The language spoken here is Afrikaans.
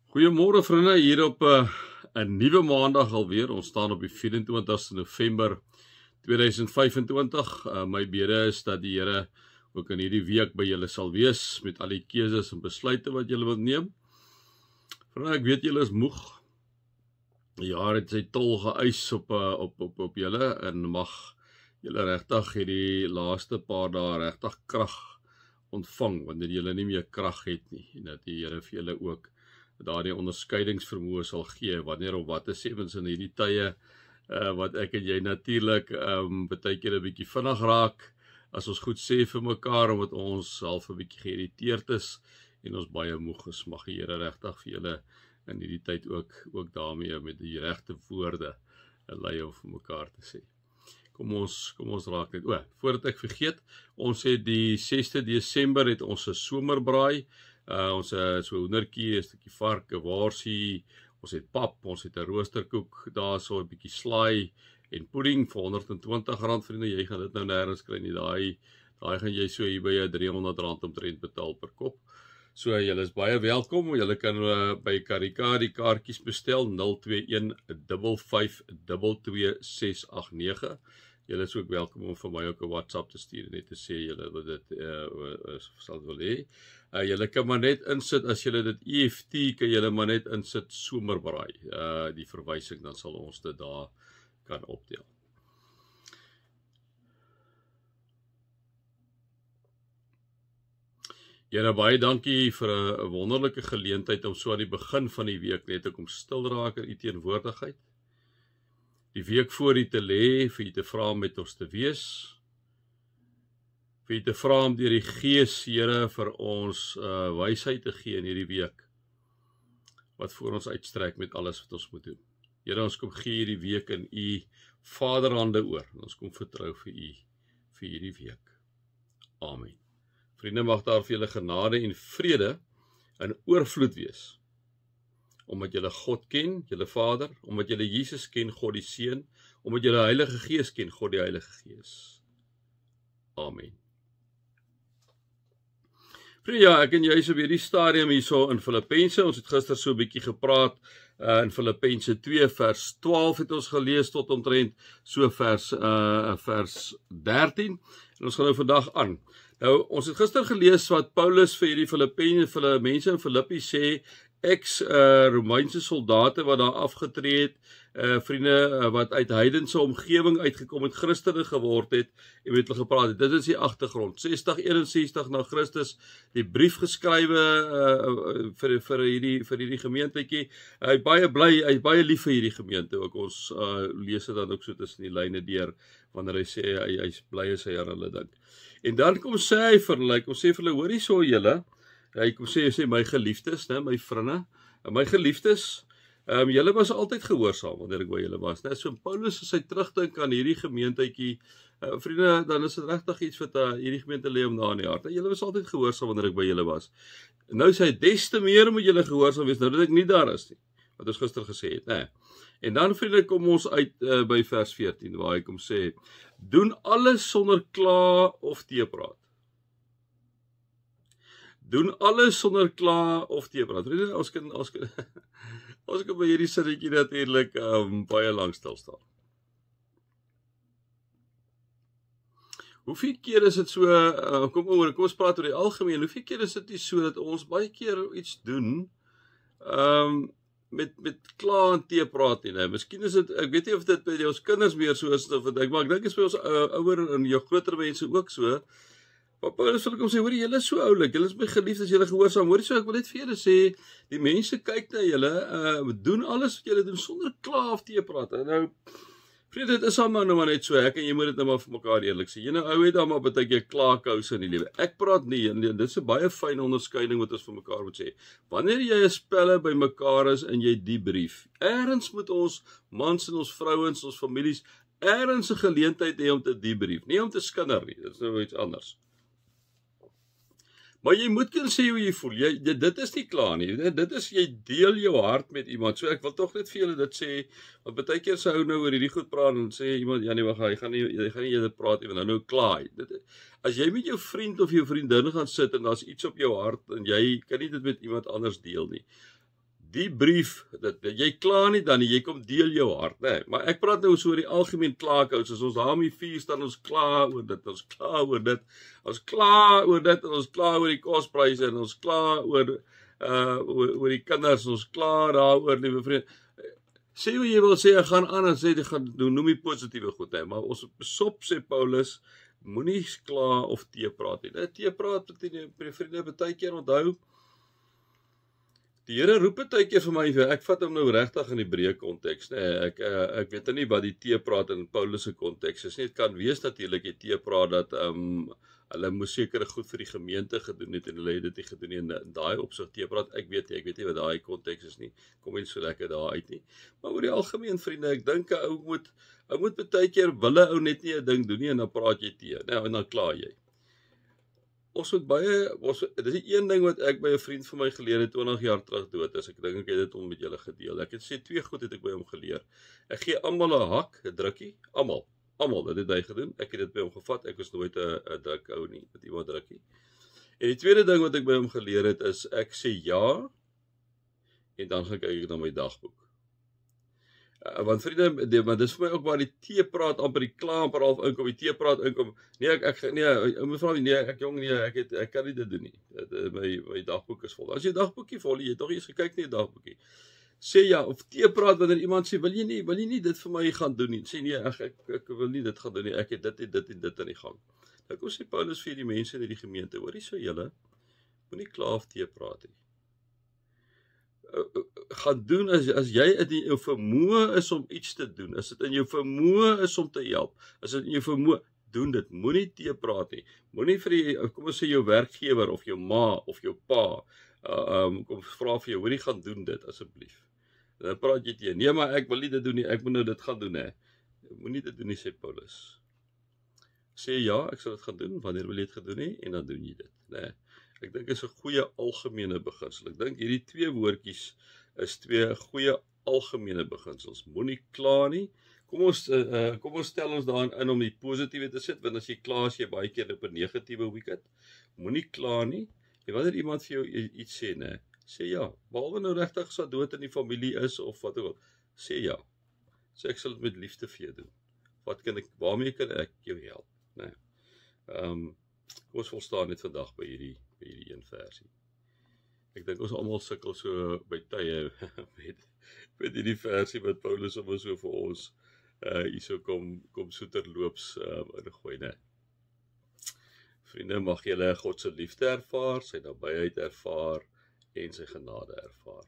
Goeiemôre vriende, hier op 'n nuwe maandag alweer. Ons staan op die 24ste November 2025. My bede is dat die Here ook in hierdie week by julle sal wees met al die keuses en besluite wat julle wil neem. Vriende, ek weet julle is moeg. Die jaar het sy tol geëis op julle en mag julle regtig hierdie laaste paar dae regtig krag ontvang wanneer julle nie meer krag het nie en dat die Here vir julle ook daardie onderskeidingsvermoë sal gee wanneer of wat is evens in hierdie tye wat ek en jy natuurlik baie keer 'n bietjie vinnig raak as ons goed sê vir mekaar omdat ons half 'n bietjie geïrriteerd is en ons baie moeg is. Mag die Here regtig vir julle in hierdie tyd ook daarmee met die regte woorde lei om vir mekaar te sê. Kom ons raak net. Voordat ek vergeet, ons het die 6de Desember het ons 'n somerbraai. Ons so 'n hoendertjie, 'n stukkie vark, 'n worsie, ons het pap, ons het 'n roosterkoek, daar so 'n bietjie slaai en pudding vir R120 vriende. Jy gaan dit nou nêrens kry nie. Daai gaan jy so hier by R300 omtrent betaal per kop. So julle is baie welkom. Julle kan by Karika die kaartjies bestel 021 55 22689. Julle is ook welkom om vir my ook 'n WhatsApp te stuur net te sê julle wil dit sal wil hê. Julle kan maar net insit as julle dit EFT kan julle maar net insit somerbraai. Die verwysing dan sal ons dit daar kan optel. Here baie dankie vir 'n wonderlike geleentheid om so aan die begin van die week net te kom stil raak in u teenwoordigheid. Die week voor u te lê, vir u te vra om met ons te wees. Vir u te vra om deur die Gees, Here, vir ons wysheid te gee in hierdie week. Wat voor ons uitstrek met alles wat ons moet doen. Here, ons kom gee hierdie week in u Vaderhande oor. Ons kom vertrou vir u vir hierdie week. Amen. Vriende, mag daar vir julle genade en vrede in oorvloed wees. Omdat julle God ken, julle Vader, omdat julle Jesus ken, God die Seun, omdat julle Heilige Gees ken, God die Heilige Gees. Amen. Vriende, ja, ek en jy is op hierdie stadium hierso in Filippense. Ons het gister so 'n bietjie gepraat in Filippense 2 vers 12 het ons gelees tot omtrent so vers 13. En ons gaan nou vandag aan. Nou, ons het gister gelees wat Paulus vir hierdie mense in Filippi sê, Romeinse soldate wat daar afgetree het, vriende wat uit heidense omgewing uitgekom het, Christene geword het en met hulle gepraat het. Dit is die agtergrond. 61 na Christus, die brief geskrywe vir hierdie gemeentetjie. Hy is baie lief vir hierdie gemeente. Ook ons lees dit dan ook so tussen die lyne deur wanneer hy sê hy is bly as hy aan hulle dink. En dan kom sê hy vir hulle, hoor hierso julle. Hy kom sê my geliefdes, né, my vriende, my geliefdes, julle was altyd gehoorsaam wanneer ek by julle was, né? So Paulus as hy terugdink aan hierdie gemeentetjie, vriende, dan is dit regtig iets wat hierdie gemeente lê om na in die hart. Julle was altyd gehoorsaam wanneer ek by julle was. Nou sê hy des te meer moet julle gehoorsaam wees nou dat ek nie daar is nie, wat ons gister gesê het, né? En dan vriende kom ons uit by vers 14 waar hy kom sê, doen alles sonder kla of teepraat. Doen alles sonder kla of teepraat. Vriende, ons kan by hierdie sinnetjie natuurlik baie lank stil staan. Hoeveel keer is dit so, kom ons praat oor die algemeen, hoeveel keer is dit nie so dat ons baie keer iets doen met kla en teepraat nie, né? Miskien is dit, ek weet nie of dit by ons kinders meer so is, maar ek dink is by ons ouer en jou groter mense ook so. Maar Paulus wil kom sê, hoor julle is so oulik, julle is my geliefdes, julle gehoorsaam. Hoor so, ek wil net vir julle sê, die mense kyk na julle, doen alles wat julle doen sonder kla of teepraat. Nou, vriende, dit is allemaal nou maar net so, ek en jy moet dit nou maar vir mekaar eerlik sê. Jy nou ou het dan maar baie keer klaarkouse in die lewe. Ek praat nie, en dit is 'n baie fyn onderskeiding wat ons vir mekaar moet sê. Wanneer jy 'n spelle by mekaar is en jy debrief, ergens moet ons mans en ons vrouens, ons families, ergens 'n geleentheid hê om te debrief, nie om te skinder nie, dit is nou iets anders. Maar jy moet kan sê hoe jy voel, dit is nie klaar nie, dit is, jy deel jou hart met iemand, so ek wil toch net vir julle dit sê, want baie keer sou nou oor hierdie goed praat, en sê iemand, ja nee, wacht, jy gaan nie jy dit praat, en nou klaar, as jy met jou vriend of jou vriendin gaan sit, en daar is iets op jou hart, en jy kan nie dit met iemand anders deel nie, die brief, dat jy kla nie dan nie, jy kom deel jou hart, nee. Maar ek praat nou so oor die algemeen klaarkous, as ons daarmee vier staan, ons kla oor dit, ons kla oor dit, ons kla oor dit, en ons kla oor die kospryse, en ons kla oor die kinders, ons kla daaroor, liewe vriend. Sê wat jy wil sê, ek gaan aan en sê, jy gaan noem die positiewe goed, hè, maar ons besop, sê Paulus, moenie kla of teepraat nie. Teepraat met die vriende, baie keer onthou, die Here roep baie keer vir my, ek vat hom nou regtig in die breë konteks, nee, ek weet nie wat die teepraat in Paulus se konteks is nie, dit kan wees natuurlik die teepraat dat, hulle moes sekere goed vir die gemeente gedoen het, en hulle het dit nie gedoen nie, en daai opsig teepraat, ek weet nie wat daai konteks is nie, kom nie so lekker daar uit nie, maar oor die algemeen vriende, ek dink, ou moet baie keer, wille ou net nie 'n ding doen nie, en dan praat jy tee, nou, en dan klaar jy. Dit is een ding wat ek by 'n vriend van my geleer het 20 jaar terug dood is. Ek dink ek het dit om met julle gedeel. Ek het sê 2 goed het ek by hom geleer. Ek gee almal 'n hak, 'n drukkie, almal, dit het hy gedoen. Ek het dit by hom gevat. Ek was nooit 'n druk ou nie met iemand drukkie. En die tweede ding wat ek by hom geleer het is ek sê ja en dan gaan kyk ek na my dagboek. Want vriende, maar dis vir my ook waar die teepraat amper die kla amper half inkom, die teepraat inkom. Ek kan nie dit doen nie. My dagboek is vol. As jy dagboekie vol, jy het tog eens gekyk nie dagboekie. Sê ja of teepraat wanneer iemand sê, wil jy nie dit vir my gaan doen nie. Sê nee, ek wil nie dit gaan doen nie. Ek het dit en dit in die gang. Nou kom sê Paulus vir die mense in die gemeente, hoorie so julle, moenie kla of teepraat nie. Gaan doen as jy in jou vermoë is om iets te doen, as dit in jou vermoë is om te help, as dit in jou vermoë, doen dit, moenie teepraat nie, moenie vir die, kom ons sê jou werkgewer, of jou ma, of jou pa, kom vra vir jou, hoorie gaan doen dit, asseblief, dan praat jy teen, nee maar ek wil nie dit doen nie, ek moet nou dit gaan doen, moenie dit doen nie, sê Paulus, sê ja, ek sal dit gaan doen, wanneer wil jy dit gaan doen nie, en dan doen jy dit, Ek dink is 'n goeie algemene beginsel. Ek dink hierdie 2 woordjies is 2 goeie algemene beginsels. Moenie kla nie. Kom ons stel ons daarin in om die positiewe te sit, want as jy kla, as jy baie keer op 'n negatiewe wicket. Moenie kla nie. En wanneer iemand vir jou iets sê, sê ja. Behalwe nou regtig as dood in die familie is of wat ook al, sê ja. Sê ek sal dit met liefde vir jou doen. Waarmee kan ek jou help? Kom ons volstaan net vandag by hierdie een versie. Ek dink ons almal sukkel so by tye met hierdie versie wat Paulus sommer so vir ons hierso kom soeterloops ingooi, Vriende, mag julle God se liefde ervaar, sy nabyheid ervaar en sy genade ervaar.